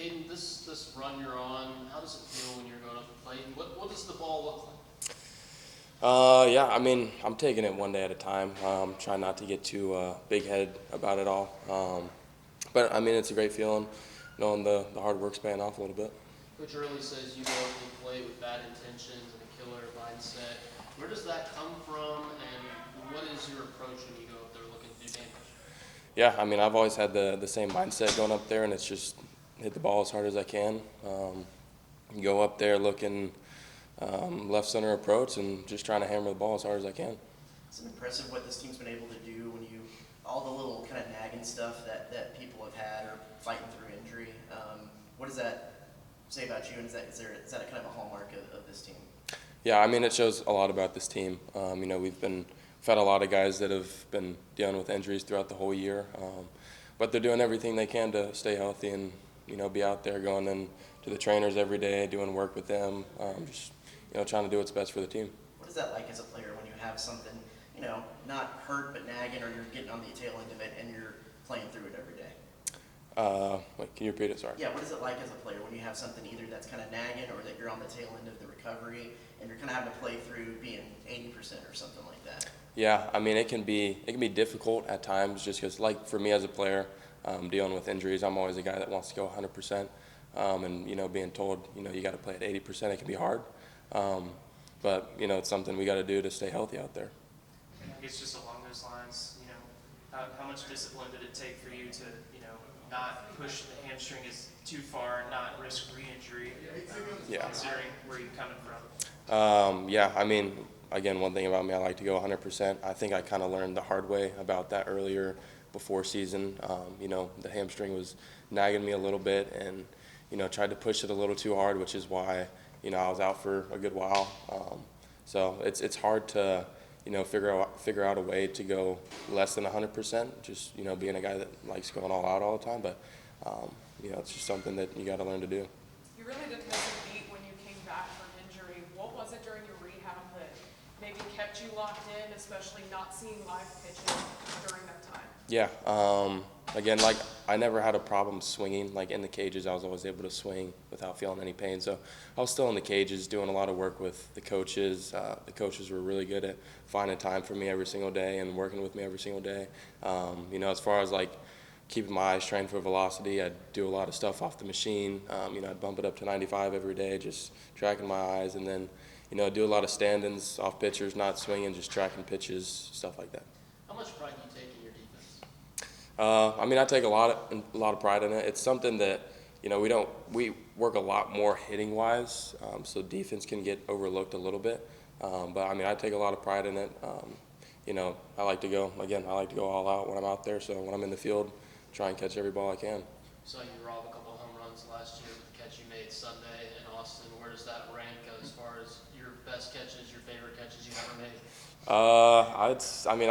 Caden, this run you're on, how does it feel when you're going up the plate? And what does the ball look like? Yeah, I mean, I'm taking it one day at a time. Trying not to get too big-headed about it all. But, I mean, it's a great feeling knowing the hard work's paying off a little bit. Coach Early says you go up to the plate with bad intentions and a killer mindset. Where does that come from, and what is your approach when you go up there looking to do damage? Yeah, I mean, I've always had the same mindset going up there, and it's just hit the ball as hard as I can. Go up there looking left center approach and just trying to hammer the ball as hard as I can. It's impressive what this team's been able to do when you, all the little kind of nagging stuff that people have had or fighting through injury. What does that say about you, and is that a kind of a hallmark of this team? Yeah, I mean, it shows a lot about this team. You know, we've had a lot of guys that have been dealing with injuries throughout the whole year, but they're doing everything they can to stay healthy and, you know, be out there going in to the trainers every day, doing work with them, just, you know, trying to do what's best for the team. What is that like as a player when you have something, you know, not hurt but nagging, or you're getting on the tail end of it and you're playing through it every day? Wait, can you repeat it? Sorry. Yeah, what is it like as a player when you have something either that's kind of nagging or that you're on the tail end of the recovery and you're kind of having to play through being 80% or something like that? Yeah, I mean, it can be difficult at times just because, like, for me as a player, dealing with injuries, I'm always a guy that wants to go 100%, and, you know, being told, you know, you got to play at 80%, it can be hard, but, you know, it's something we got to do to stay healthy out there. I guess just along those lines, you know, how much discipline did it take for you to, you know, not push the hamstring too far, not risk re-injury, considering where you're coming from? Yeah, I mean, again, one thing about me, I like to go 100%. I think I kind of learned the hard way about that earlier before season. You know, the hamstring was nagging me a little bit, and, you know, tried to push it a little too hard, which is why, you know, I was out for a good while. So it's hard to, you know, figure out a way to go less than 100%. Just, you know, being a guy that likes going all out all the time, but you know, it's just something that you got to learn to do. You really didn't miss a beat when you came back from injury. What was it during your rehab that maybe kept you locked in, especially not seeing live pitches during that time? Yeah. Again, like, I never had a problem swinging. Like, in the cages, I was always able to swing without feeling any pain. So I was still in the cages doing a lot of work with the coaches. The coaches were really good at finding time for me every single day and working with me every single day. You know, as far as, like, keeping my eyes trained for velocity, I'd do a lot of stuff off the machine. You know, I'd bump it up to 95 every day, just tracking my eyes. And then, you know, do a lot of stand-ins off pitchers, not swinging, just tracking pitches, stuff like that. How much pride do you take in your defense? I mean, I take a lot of pride in it. It's something that, you know, we work a lot more hitting wise, so defense can get overlooked a little bit. But I mean, I take a lot of pride in it. You know, I like to go all out when I'm out there. So when I'm in the field, try and catch every ball I can. So you robbed a couple home runs last year with the catch you made Sunday in Austin. Where does that rank as far as your best catches, your favorite catches you've ever made? I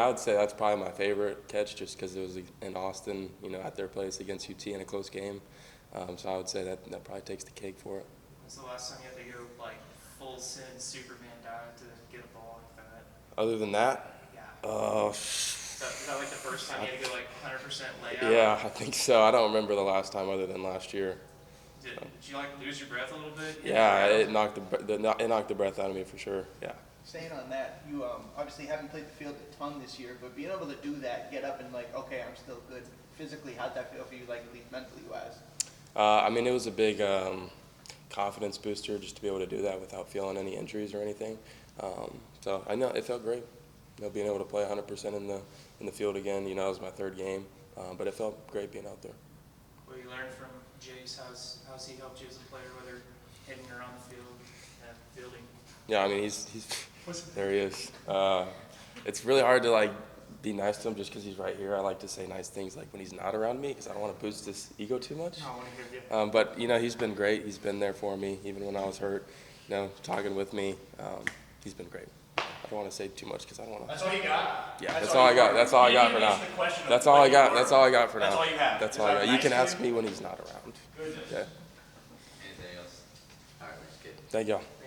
would say that's probably my favorite catch, just because it was in Austin, you know, at their place against UT in a close game. So I would say that probably takes the cake for it. When's the last time you had to go, like, full send Superman dive to get a ball like that? Other than that? Yeah. Is that like the first time you had to go, like, 100% layout? Yeah, I think so. I don't remember the last time other than last year. Did you, like, lose your breath a little bit? Yeah, it knocked the breath out of me for sure. Yeah. Staying on that, you obviously haven't played the field a ton this year, but being able to do that, get up and, like, okay, I'm still good physically, how'd that feel for you, like, at least mentally wise? I mean, it was a big confidence booster just to be able to do that without feeling any injuries or anything. So I know it felt great, you know, being able to play 100% in the field again. You know, it was my third game, but it felt great being out there. What you learned from Jace, how's he helped you as a player, whether hitting or on the field and fielding? Yeah, I mean, he's there he is. It's really hard to, like, be nice to him just because he's right here. I like to say nice things, like, when he's not around me, because I don't want to boost his ego too much. No, I want to hear you. But, you know, he's been great. He's been there for me even when I was hurt, you know, talking with me. He's been great. I don't want to say too much because I don't want to. That's all you got? Yeah, that's all I got. That's all I got for now. That's all I got. That's all I got for now. That's all you have? That's all I got. You can ask me when he's not around. Goodness. Yeah. Anything else? All right, let's get Thank y'all.